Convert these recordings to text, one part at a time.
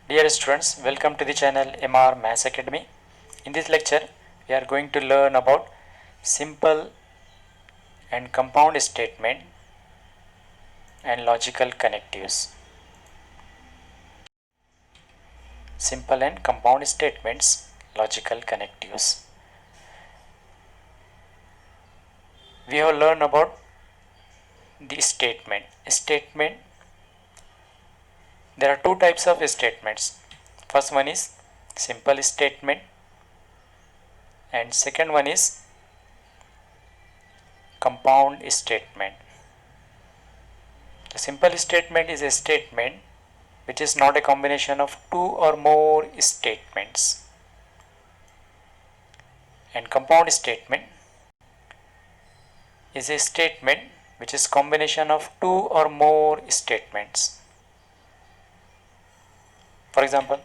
Dear students, welcome to the channel MR Maths Academy. In this lecture, we are going to learn about simple and compound statement and logical connectives. Simple and compound statements, logical connectives. We have learned about the statement. Statement. There are two types of statements. First one is simple statement, and second one is compound statement. The simple statement is a statement which is not a combination of two or more statements. And compound statement is a statement which is combination of two or more statements. For example,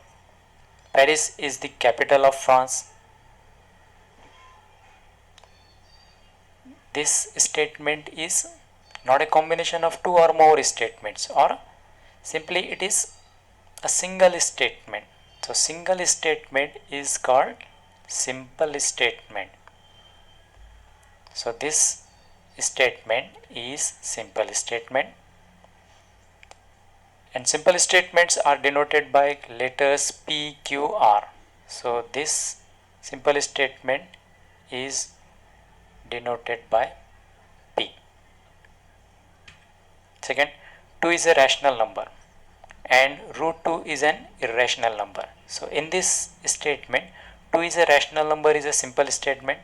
Paris is the capital of France. This statement is not a combination of two or more statements, or simply it is a single statement. So single statement is called simple statement. So this statement is simple statement, and simple statements are denoted by letters P, Q, R. So this simple statement is denoted by P. Second, 2 is a rational number and root 2 is an irrational number. So in this statement, 2 is a rational number is a simple statement.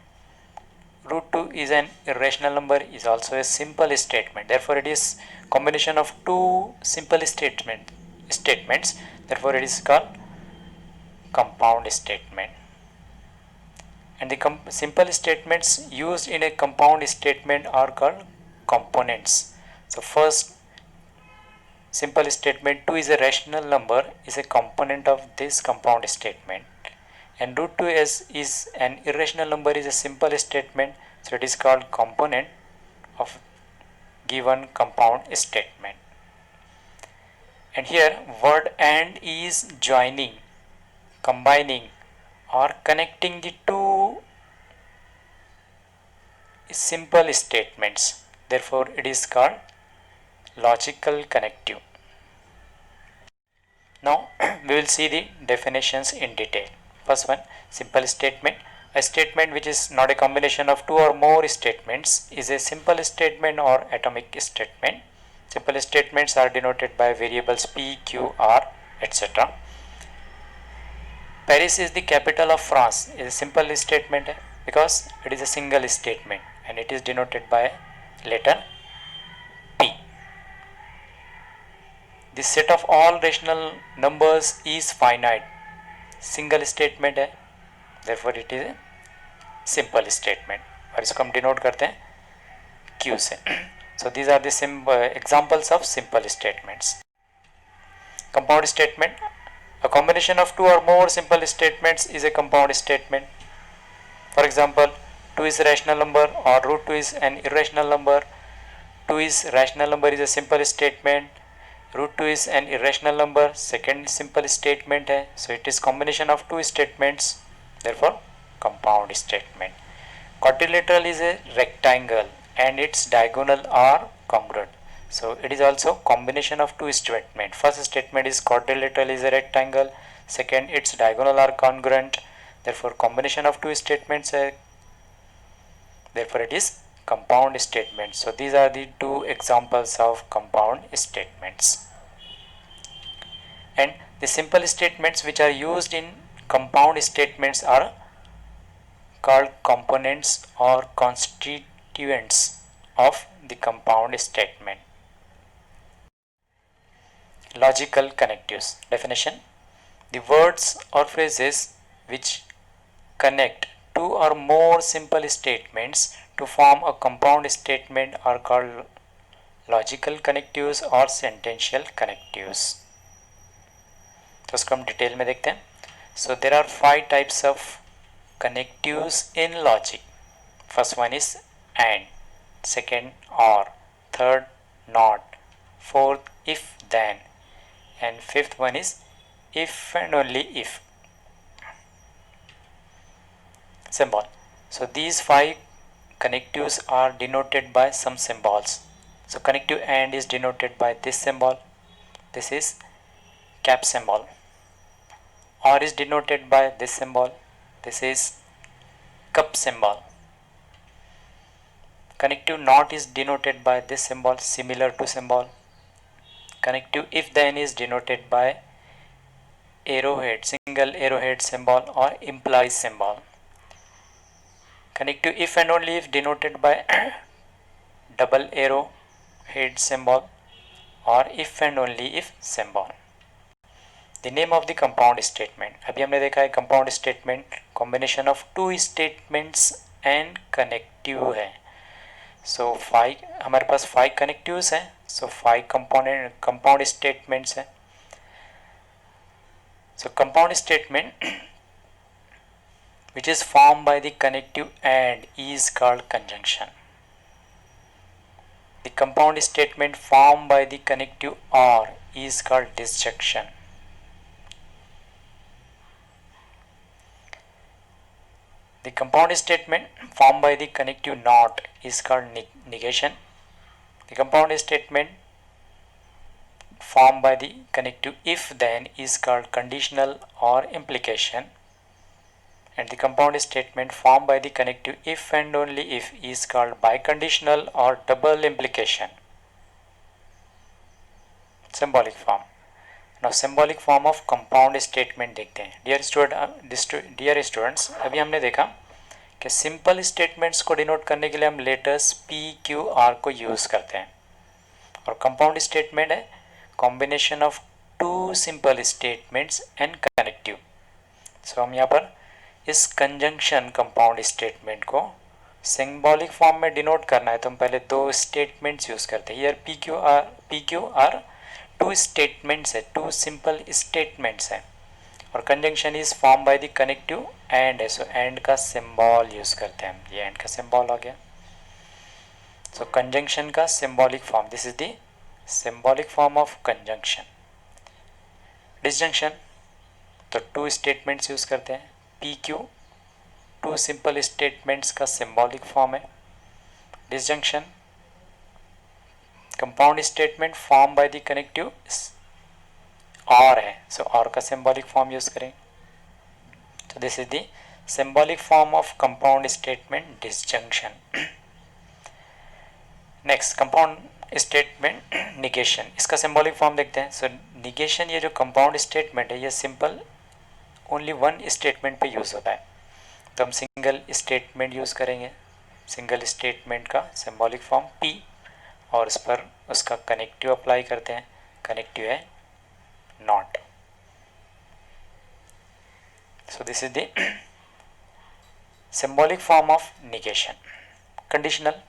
Root 2 is an irrational number is also a simple statement. Therefore it is combination of two simple statements. Therefore it is called compound statement. And the simple statements used in a compound statement are called components. So first simple statement, 2 is a rational number, is a component of this compound statement, and root 2 is an irrational number is a simple statement. So it is called component of given compound statement. And here word and is joining, combining, or connecting the two simple statements. Therefore it is called logical connective. Now we will see the definitions in detail. First one, simple statement. A statement which is not a combination of two or more statements is a simple statement or atomic statement. Simple statements are denoted by variables P, Q, R, etc. Paris is the capital of France is a simple statement because it is a single statement and it is denoted by letter P. The set of all rational numbers is finite. Single statement है, therefore it is a simple statement. और इसको हम denote करते हैं Q से. So these are the examples of simple statements. Compound statement. A combination of two or more simple statements is a compound statement. For example, 2 is a rational number or root 2 is an irrational number. 2 is rational number is a simple statement. Root 2 is an irrational number, second simple statement है. So it is combination of two statements, therefore compound statement. Quadrilateral is a rectangle and its diagonal are congruent. So it is also combination of two statements. First statement is quadrilateral is a rectangle, second its diagonal are congruent, therefore combination of two statements therefore it is compound statement. So these are the two examples of compound statements. And the simple statements which are used in compound statements are called components or constituents of the compound statement. Logical connectives. Definition. The words or phrases which connect two or more simple statements to form a compound statement are called logical connectives or sentential connectives. तो इसको हम detail में देखते हैं. So there are 5 types of connectives in logic. First one is and, second or, third not, fourth if then, and fifth one is if and only if symbol. So these 5 connectives are denoted by some symbols. So connective AND is denoted by this symbol. This is cap symbol. OR is denoted by this symbol. This is cup symbol. Connective NOT is denoted by this symbol, similar to symbol. Connective if then is denoted by arrowhead, single arrowhead symbol or implies symbol. Connective if and only if denoted by double arrow head symbol or if and only if symbol. The name of the compound statement. अभी हमने देखा है compound statement combination of two statements and connective है. So 5 हमारे पास 5 connectives हैं. So 5 compound statements हैं. So compound statement which is formed by the connective AND is called conjunction. The compound statement formed by the connective OR is called disjunction. The compound statement formed by the connective NOT is called negation. The compound statement formed by the connective if then is called conditional or implication. And the compound statement formed by the connective if and only if is called biconditional or double implication. Symbolic form. Now symbolic form of compound statement देखते हैं. Dear students, अभी हमने देखा कि simple statements को denote करने के लिए हम letters P, Q, R को use करते हैं. और compound statement है combination of two simple statements and connective. So हम यहाँ पर इस कंजंक्शन कंपाउंड स्टेटमेंट को सिंबॉलिक फॉर्म में डिनोट करना है तो हम पहले 2 स्टेटमेंट्स यूज करते हैं. Here P Q R 2 statements है, 2 सिंपल स्टेटमेंट्स हैं और conjunction is form by the connective and है. सो एंड का सिंबल यूज करते हैं हम. ये एंड का सिंबल आ गया. सो कंजंक्शन का symbolic form, this is the symbolic form of conjunction. Disjunction तो 2 स्टेटमेंट्स यूज करते हैं. पी क्यू 2 सिंपल स्टेटमेंट्स का सिंबॉलिक फॉर्म है. Disjunction compound statement form by the connective और है. सो और का सिंबॉलिक फॉर्म यूज करें. तो this is the symbolic form of compound statement disjunction. Next compound statement negation. इसका सिंबॉलिक फॉर्म देखते हैं. सो निगेशन ये जो कंपाउंड स्टेटमेंट है ये सिंपल ओनली 1 स्टेटमेंट पे यूज़ होता है. तो हम सिंगल स्टेटमेंट यूज़ करेंगे. सिंगल स्टेटमेंट का सिंबॉलिक फॉर्म P और उस पर उसका कनेक्टिव अप्लाई करते हैं. कनेक्टिव है not. So this is the symbolic form of negation. Conditional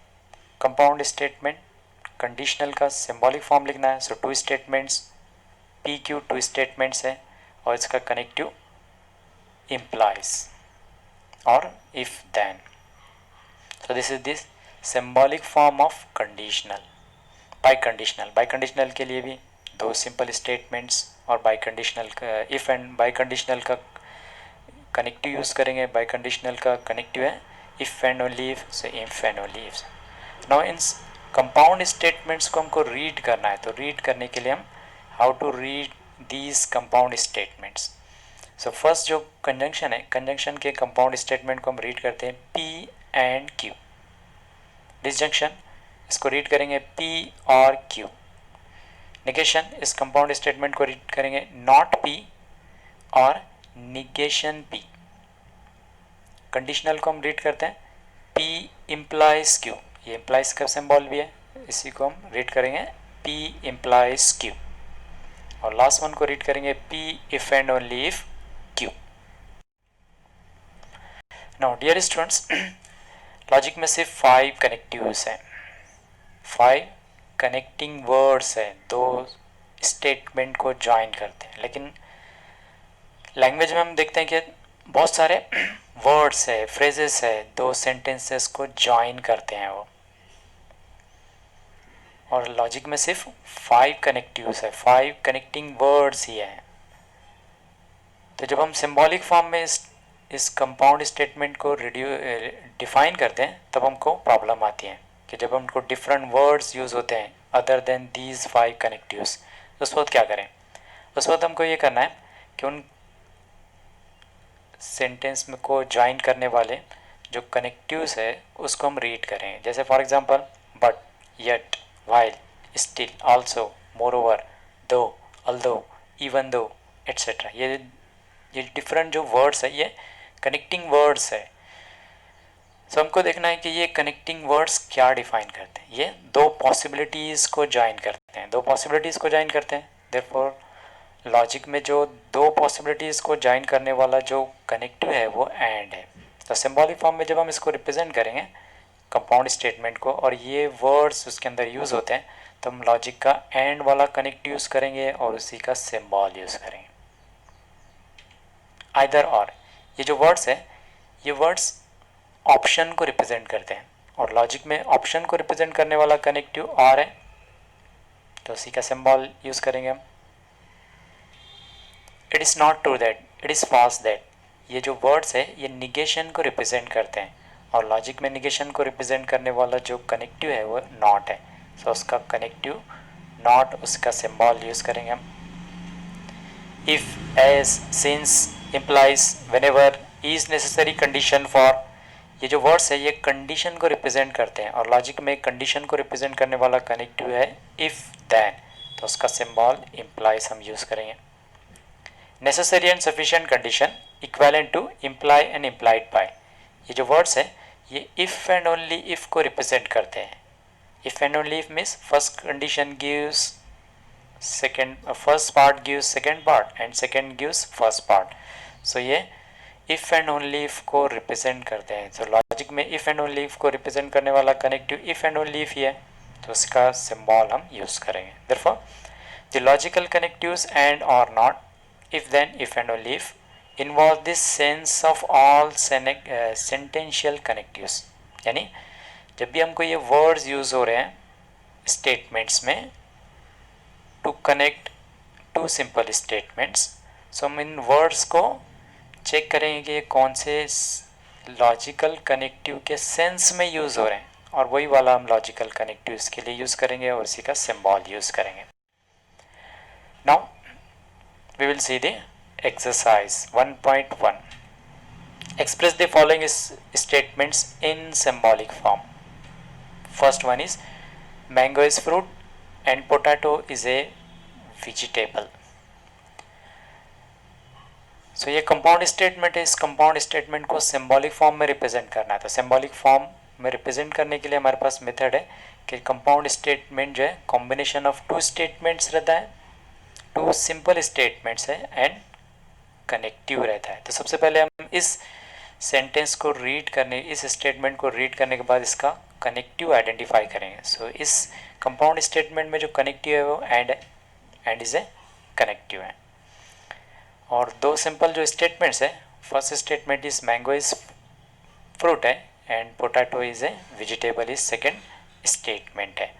compound statement conditional का सिंबॉलिक फॉर्म लिखना है. सो 2 स्टेटमेंट्स PQ 2 स्टेटमेंट्स है और इसका connective implies or if then. So this is this symbolic form of conditional. Biconditional के लिए भी 2 simple statements और biconditional का if and biconditional का connective यूज़ करेंगे. biconditional का connective है if and only if. So if and only if. Now in compound statements को हमको read करना है. तो read करने के लिए हम how to read these compound statements. So first जो कंजंक्शन है, कंजंक्शन के कंपाउंड स्टेटमेंट को हम रीड करते हैं P एंड Q. डिसजंक्शन इसको रीड करेंगे P और Q. निगेशन इस कंपाउंड स्टेटमेंट को रीड करेंगे नॉट P और निगेशन P. कंडीशनल को हम रीड करते हैं P इम्प्लाइज Q. ये इम्प्लाइज का सिंबल भी है, इसी को हम रीड करेंगे P इम्प्लाइज Q. और लास्ट वन को रीड करेंगे P if and only if Q. Now dear students, logic में सिर्फ 5 कनेक्टिव्स हैं. 5 कनेक्टिंग वर्ड्स हैं, 2 स्टेटमेंट को ज्वाइन करते हैं. लेकिन लैंग्वेज में हम देखते हैं कि बहुत सारे वर्ड्स है, फ्रेजेस है, 2 सेंटेंसेस को ज्वाइन करते हैं वो. और लॉजिक में सिर्फ 5 कनेक्टिव्स है, 5 कनेक्टिंग वर्ड्स ही हैं. तो जब हम सिंबॉलिक फॉर्म में इस कंपाउंड स्टेटमेंट को डिफाइन करते हैं तब हमको प्रॉब्लम आती है कि जब हमको डिफरेंट वर्ड्स यूज़ होते हैं अदर देन दीज 5 कनेक्टिव्स, उस वक्त क्या करें? उस वक्त हमको ये करना है कि उन सेंटेंस में को ज्वाइन करने वाले जो कनेक्टिव्स है उसको हम रीड करें। जैसे for example but, yet, while, still, also, moreover, दो, अल्दो, इवन दो, एट्सेट्रा। ये डिफरेंट जो वर्ड्स है ये कनेक्टिंग वर्ड्स है। सो हमको देखना है कि ये कनेक्टिंग वर्ड्स क्या डिफाइन करते हैं। ये दो पॉसिबिलिटीज़ को ज्वाइन करते हैं, दो पॉसिबिलिटीज़ को ज्वाइन करते हैं। देयरफॉर लॉजिक में जो दो पॉसिबिलिटीज़ को ज्वाइन करने वाला जो कनेक्टिव है वो एंड है। तो सिंबॉलिक फॉर्म में जब हम इसको रिप्रेजेंट करेंगे कंपाउंड स्टेटमेंट को और ये वर्ड्स उसके अंदर यूज़ होते हैं तो हम लॉजिक का एंड वाला कनेक्ट यूज़ करेंगे और उसी का सिंबल यूज़ करेंगे। आइदर और, ये जो वर्ड्स है ये वर्ड्स ऑप्शन को रिप्रेजेंट करते हैं और लॉजिक में ऑप्शन को रिप्रेजेंट करने वाला कनेक्टिव और है तो उसी का सिंबल यूज़ करेंगे हम। It is not true that, it is false that, ये जो वर्ड्स है ये निगेशन को रिप्रेजेंट करते हैं और लॉजिक में निगेशन को रिप्रेजेंट करने वाला जो कनेक्टिव है वो नॉट है। सो उसका कनेक्टिव नॉट, उसका सिंबल यूज़ करेंगे हम। If, as, since, implies, whenever, is necessary, condition, for, ये जो वर्ड्स है ये कंडीशन को रिप्रेजेंट करते हैं और लॉजिक में कंडीशन को रिप्रेजेंट करने वाला कनेक्टिव है इफ़, देन, तो उसका सिंबल इम्प्लाइज हम यूज़ करेंगे। Necessary and sufficient condition equivalent to imply and implied by, ये जो वर्ड्स है ये इफ़ एंड ओनली इफ़ को रिप्रेजेंट करते हैं। If and only if means first condition gives first part gives second part and second gives first part. So ये if and only if को represent करते हैं। तो लॉजिक में इफ़ एंड ओनली इफ़ को रिप्रेजेंट करने वाला connective if and only if he है तो उसका सिंबल हम यूज़ करेंगे। Therefore the logical connectives and और not, if then, if and only if involve this sense of all sentential connectives, यानी जब भी हमको ये वर्ड्स यूज़ हो रहे हैं स्टेटमेंट्स में to connect two simple statements, so हम इन वर्ड्स को चेक करेंगे कि ये कौन से लॉजिकल कनेक्टिव के सेंस में यूज़ हो रहे हैं और वही वाला हम लॉजिकल कनेक्टिव के लिए यूज़ करेंगे और उसी का सिंबल यूज़ करेंगे। Now we will see the exercise 1.1. Express the following statements in symbolic form. First one is mango is fruit and potato is a vegetable. So ये कंपाउंड स्टेटमेंट है, इस कंपाउंड स्टेटमेंट को symbolic form में represent करना है। तो symbolic form में represent करने के लिए हमारे पास मेथड है कि कंपाउंड स्टेटमेंट जो है कॉम्बिनेशन ऑफ टू स्टेटमेंट्स रहता है, टू सिंपल स्टेटमेंट्स है एंड कनेक्टिव रहता है। तो सबसे पहले हम इस सेंटेंस को रीड करने, इस स्टेटमेंट को रीड करने के बाद इसका कनेक्टिव आइडेंटिफाई करेंगे। सो इस कंपाउंड स्टेटमेंट में जो कनेक्टिव है वो एंड है, एंड इज ए कनेक्टिव है। और दो सिंपल जो स्टेटमेंट्स है, first statement is mango is fruit है and potato is a vegetable is second statement है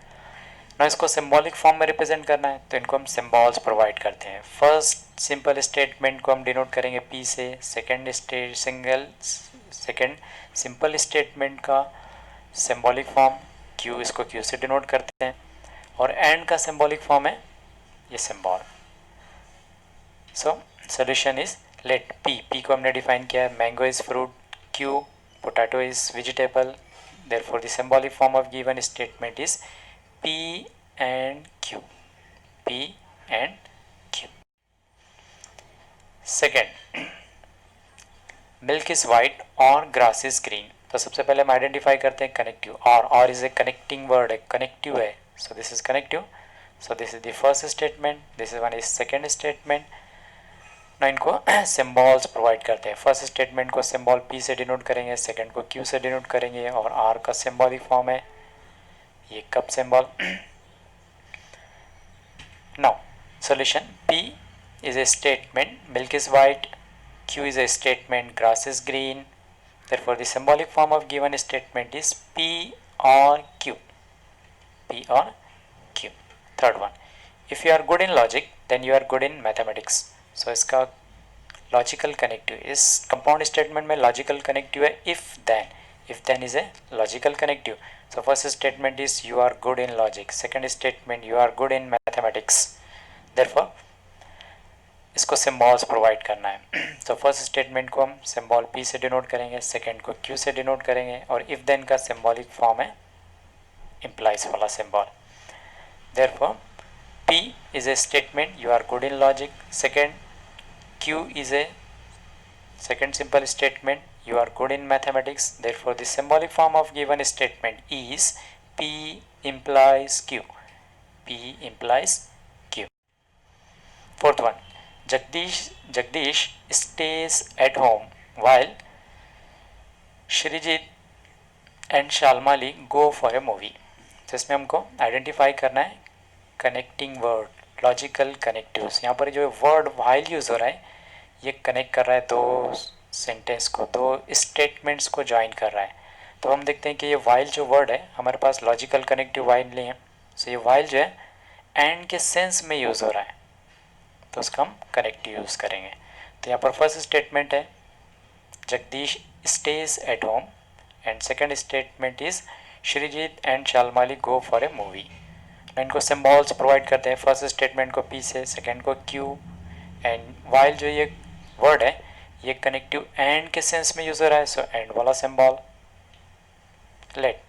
ना। इसको सिंबॉलिक फॉर्म में रिप्रेजेंट करना है तो इनको हम सिंबल्स प्रोवाइड करते हैं। फर्स्ट सिंपल स्टेटमेंट को हम डिनोट करेंगे पी से, सेकंड सिंपल स्टेटमेंट का सिंबॉलिक फॉर्म क्यू, इसको क्यू से डिनोट करते हैं और एंड का सिंबॉलिक फॉर्म है ये symbol. So solution is let P को हमने डिफाइन किया है, mango is fruit, Q potato is vegetable, therefore the symbolic form of given statement is P and Q, P and Q. Second, milk is white और grass is green. तो सबसे पहले हम identify करते हैं कनेक्टिव, और इज ए कनेक्टिंग वर्ड है, connective है, so this is connective. So this is the first statement, this is one is second statement. ना इनको सिंबल्स प्रोवाइड करते हैं। फर्स्ट स्टेटमेंट को सिंबल P से डिनोट करेंगे, सेकेंड को Q से डिनोट करेंगे और R का सिंबॉलिक फॉर्म है ये cup symbol. Now solution, P is a statement, milk is white, Q is a statement, grass is green, therefore the symbolic form of given statement is P or Q, P or Q. Third one, if you are good in logic then you are good in mathematics. So इसका logical connective, इस compound statement में logical connective है if then is a logical connective. So first statement is you are good in logic. Second statement you are good in mathematics. Therefore इसको symbols provide करना है. तो first statement को हम symbol P से denote करेंगे, second को Q से डिनोट करेंगे, और इफ देन का सिम्बॉलिक फॉर्म है इम्प्लाइज वाला symbol. Therefore P is a statement you are good in logic. Second, Q is a second simple statement you are good in mathematics. Therefore the symbolic form of given statement is P implies Q. P implies Q. Fourth one, Jagdish stays at home while Shrijit and Shalmali go for a movie. तो इसमें हमको identify करना है connecting word, logical connectives. यहाँ पर जो word while use हो रहा है ये कनेक्ट कर रहा है दो सेंटेंस को, दो स्टेटमेंट्स को ज्वाइन कर रहा है. तो हम देखते हैं कि ये वाइल जो वर्ड है हमारे पास लॉजिकल कनेक्टिव वाइल नहीं है. सो ये वाइल जो है एंड के सेंस में यूज़ हो रहा है, तो उसका हम कनेक्टिव यूज़ करेंगे. तो यहाँ पर फर्स्ट स्टेटमेंट है Jagdish stays at home, and second statement is Shreejit and Shalmali go for a movie. इनको सिम्बॉल्स प्रोवाइड करते हैं, फर्स्ट स्टेटमेंट को P से, सेकेंड को Q, एंड वाइल जो ये वर्ड है ये कनेक्टिव एंड के सेंस में यूज हो रहा है, सो एंड वाला symbol. Let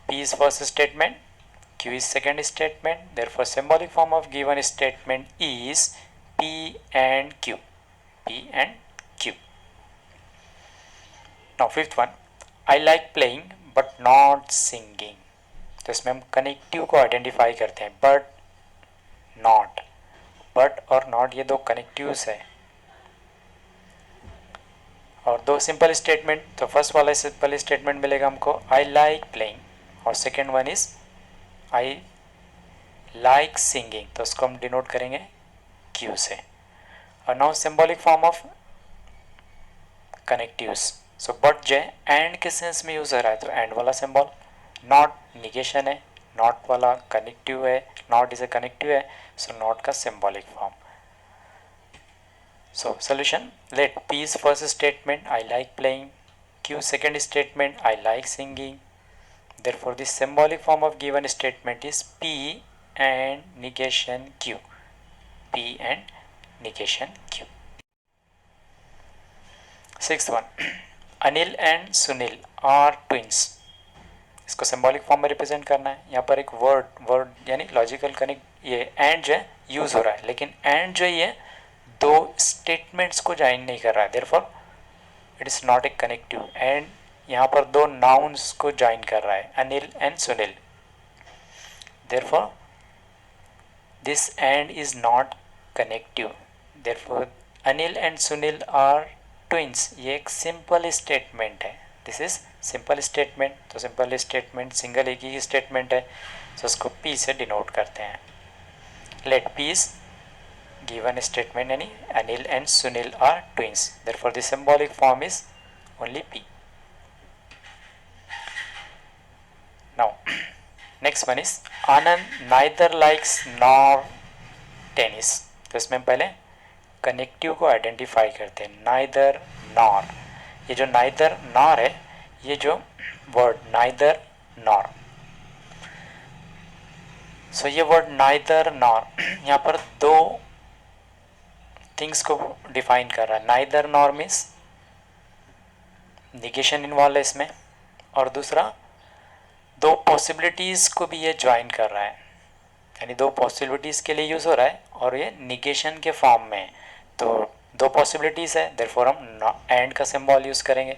P is first statement, Q is second statement, therefore symbolic form of given statement is P and Q. P and Q. Now fifth one, I like playing but not singing. तो इसमें हम connective को identify करते हैं, but और not ये दो connectives है और दो सिंपल स्टेटमेंट. तो फर्स्ट वाला सिंपल स्टेटमेंट मिलेगा हमको आई लाइक प्लेइंग, और second one is I like singing, तो उसको हम डिनोट करेंगे Q से. और now symbolic form of connectives. So but जो है एंड के सेंस में यूज हो रहा है, तो एंड वाला सिंबल. नॉट निगेशन है, नॉट वाला कनेक्टिव है, नॉट इज ए कनेक्टिव है, सो नॉट का symbolic form. So solution, let P is first statement I like playing, Q second statement I like singing. Therefore the symbolic form of given statement is P and negation Q. P and negation Q. Sixth one, Anil and Sunil are twins. इसको symbolic form में represent करना है. यहाँ पर एक word यानी logical connect ये and जो है यूज हो रहा है, लेकिन एंड जो ये दो स्टेटमेंट्स को ज्वाइन नहीं कर रहा है, therefore it is not a connective. And यहाँ पर दो नाउन्स को ज्वाइन कर रहा है, Anil and Sunil. Therefore this and is not connective. Therefore Anil and Sunil are twins, ये एक सिंपल स्टेटमेंट है. This is simple statement. तो सिंपल स्टेटमेंट सिंगल एक ही स्टेटमेंट है, तो उसको P से डिनोट करते हैं. Let P is given statement yani Anil and Sunil are twins, therefore the symbolic form is only P. Now next one is Anand neither likes nor tennis. तो इसमें पहले कनेक्टिव को आइडेंटिफाई करते हैं, neither nor. ये जो neither nor है, ये जो वर्ड नाइदर नॉर, सो ये वर्ड नाइदर नॉर यहाँ पर दो थिंग्स को डिफाइन कर रहा है. Neither nor means negation involve है इसमें, और दूसरा दो पॉसिबिलिटीज़ को भी ये ज्वाइन कर रहा है, यानी दो पॉसिबिलिटीज़ के लिए यूज़ हो रहा है और ये निगेशन के फॉर्म में. तो दो पॉसिबिलिटीज़ है, देयरफॉर हम एंड का सिंबल यूज़ करेंगे.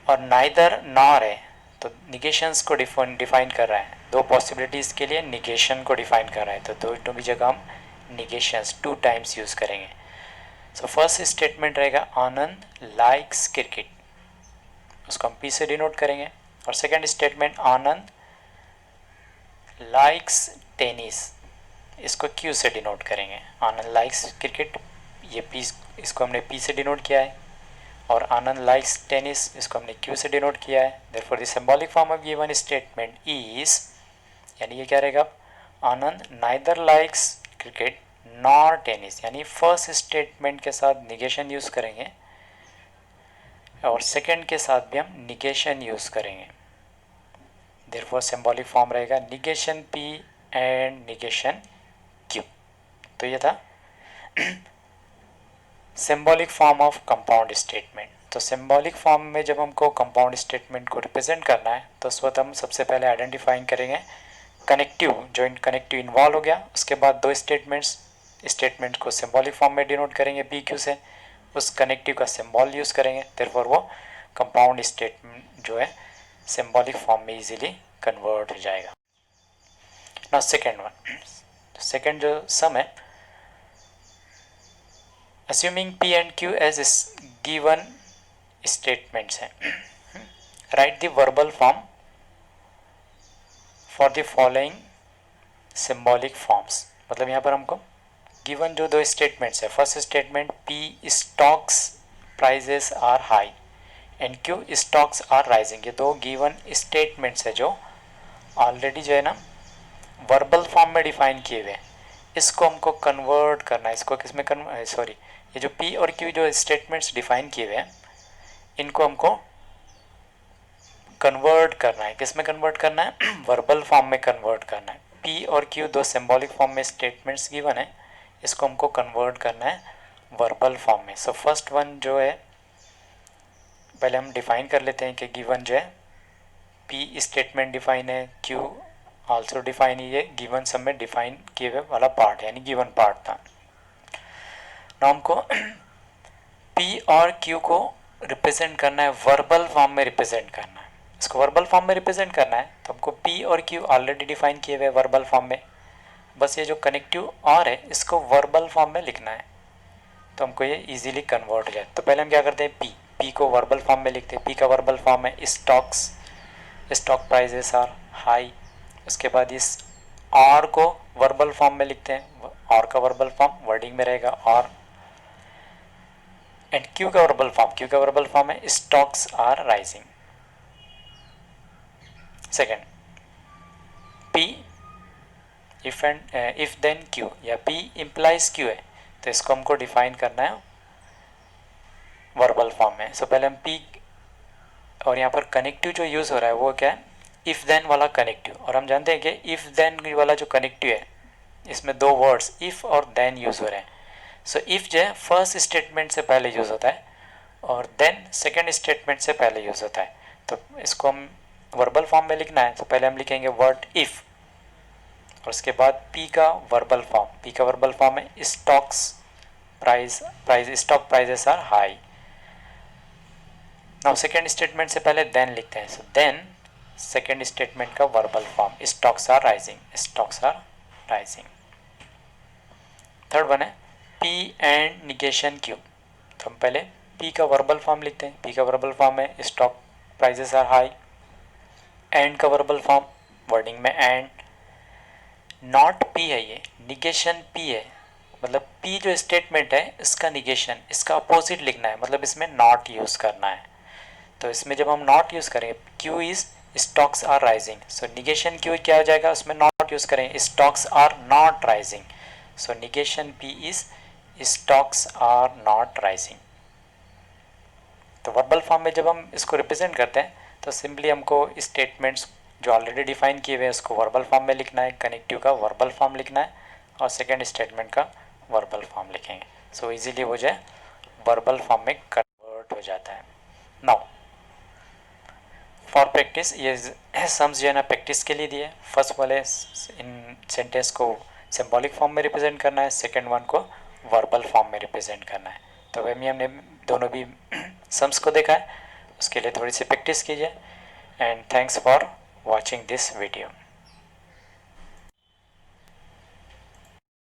और नाइदर नॉर है तो निगेशंस को डिफाइन कर रहा है, दो पॉसिबिलिटीज़ के लिए निगेशन को डिफाइन कर रहा है, तो दोनों भी जगह हम निगेशंस 2 टाइम्स यूज़ करेंगे. सो फर्स्ट स्टेटमेंट रहेगा आनंद लाइक्स क्रिकेट, उसको हम P से डिनोट करेंगे. और सेकंड स्टेटमेंट आनंद लाइक्स टेनिस, इसको Q से डिनोट करेंगे. आनंद लाइक्स क्रिकेट, ये P, इसको हमने P से डिनोट किया है, और आनंद लाइक्स टेनिस, इसको हमने Q से डिनोट किया है. Therefore the symbolic form of given statement is, यानी ये क्या रहेगा, Anand neither likes cricket nor tennis, यानी फर्स्ट स्टेटमेंट के साथ निगेशन यूज़ करेंगे और सेकंड के साथ भी हम निगेशन यूज़ करेंगे। देयरफॉर सिंबॉलिक फॉर्म रहेगा negation P and negation Q। तो ये था symbolic form of compound statement. तो सिंबॉलिक फॉर्म में जब हमको कंपाउंड स्टेटमेंट को रिप्रेजेंट करना है तो उस वक्त हम सबसे पहले आइडेंटिफाइंग करेंगे कनेक्टिव, जॉइंट कनेक्टिव इन्वॉल्व हो गया, उसके बाद दो स्टेटमेंट को सिंबॉलिक फॉर्म में डिनोट करेंगे पी क्यू से, उस कनेक्टिव का सिंबल यूज़ करेंगे, देयरफॉर वो कंपाउंड स्टेटमेंट जो है सिंबॉलिक फॉर्म में इजीली कन्वर्ट हो जाएगा। नाउ सेकेंड वन, सेकेंड जो सम है, assuming P and Q as given statements हैं, write the verbal form for the following symbolic forms। मतलब यहाँ पर हमको गिवन जो दो स्टेटमेंट्स है, first statement P stocks prices are high and Q stocks are rising, ये दो गिवन स्टेटमेंट्स है जो ऑलरेडी जो है ना वर्बल फॉर्म में डिफाइन किए हुए हैं। इसको हमको कन्वर्ट करना है, इसको किस में सॉरी, ये जो P और Q जो स्टेटमेंट्स डिफाइन किए हुए हैं इनको हमको कन्वर्ट करना है। किस में कन्वर्ट करना है? वर्बल फॉर्म में कन्वर्ट करना है। P और Q दो सिंबॉलिक फॉर्म में स्टेटमेंट्स गिवन है, इसको हमको कन्वर्ट करना है वर्बल फॉर्म में। सो फर्स्ट वन जो है पहले हम डिफाइन कर लेते हैं कि गिवन जो है P स्टेटमेंट डिफाइन है, Q आल्सो डिफाइन, ये गिवन सब में डिफाइन किए हुए वाला पार्ट यानी गिवन पार्ट था। ना हमको P और Q को रिप्रेजेंट करना है, वर्बल फॉर्म में रिप्रेजेंट करना है। इसको वर्बल फॉर्म में रिप्रेजेंट करना है तो हमको P और Q ऑलरेडी डिफाइन किए हुए वर्बल फॉर्म में, बस ये जो कनेक्टिव और है इसको वर्बल फॉर्म में लिखना है तो हमको ये इजीली कन्वर्ट हो जाए। तो पहले हम क्या करते हैं, P को वर्बल फॉर्म में लिखते हैं। P का वर्बल फॉर्म है stocks, stock prices are high. उसके बाद इस R को वर्बल फॉर्म में लिखते हैं, R का वर्बल फॉर्म वर्डिंग में रहेगा R। एंड Q का वर्बल फॉर्म है stocks are rising. Second P if then Q या P इम्प्लाइज Q है तो इसको हमको डिफाइन करना है वर्बल फॉर्म में। सो पहले हम P और यहाँ पर कनेक्टिव जो यूज़ हो रहा है वो क्या है, इफ़ देन वाला कनेक्टिव। और हम जानते हैं कि इफ़ देन वाला जो कनेक्टिव है इसमें दो वर्ड्स इफ़ और देन यूज़ हो रहे हैं। सो इफ़ जो है फर्स्ट स्टेटमेंट से पहले यूज़ होता है और देन सेकेंड स्टेटमेंट से पहले यूज़ होता है। तो इसको हम वर्बल फॉर्म में लिखना है तो पहले हम लिखेंगे वर्ड इफ़ और उसके बाद P का वर्बल फॉर्म है stocks stock prices are high. Now second statement से पहले देन लिखते हैं, सो देन सेकेंड स्टेटमेंट का verbal form stocks are rising. Third one है P एंड निगेशन Q। तो हम पहले P का वर्बल फॉर्म लिखते हैं। P का वर्बल फॉर्म है stock prices are high. And का वर्बल फॉर्म वर्डिंग में एंड। नॉट P है, ये निगेशन P है, मतलब P जो स्टेटमेंट है इसका निगेशन, इसका अपोजिट लिखना है, मतलब इसमें नॉट यूज़ करना है। तो इसमें जब हम नॉट यूज़ करेंगे Q is stocks are rising, so negation Q क्या हो जाएगा, उसमें नॉट यूज़ करेंगे stocks are not rising, so negation P is stocks are not rising. तो वर्बल फॉर्म में जब हम इसको रिप्रेजेंट करते हैं तो सिंपली हमको स्टेटमेंट्स जो ऑलरेडी डिफाइन किए हुए हैं उसको वर्बल फॉर्म में लिखना है, कनेक्टिव का वर्बल फॉर्म लिखना है और सेकेंड स्टेटमेंट का वर्बल फॉर्म लिखेंगे। सो इजीली वो जो है वर्बल फॉर्म में कन्वर्ट हो जाता है। नाउ फॉर प्रैक्टिस, ये सम्स जो है ना प्रैक्टिस के लिए दिए। फर्स्ट वाले इन सेंटेंस को सिंबॉलिक फॉर्म में रिप्रेजेंट करना है, सेकेंड वन को वर्बल फॉर्म में रिप्रेजेंट करना है। तो वही हमने दोनों भी सम्स को देखा है, उसके लिए थोड़ी सी प्रैक्टिस कीजिए। And thanks for watching this video.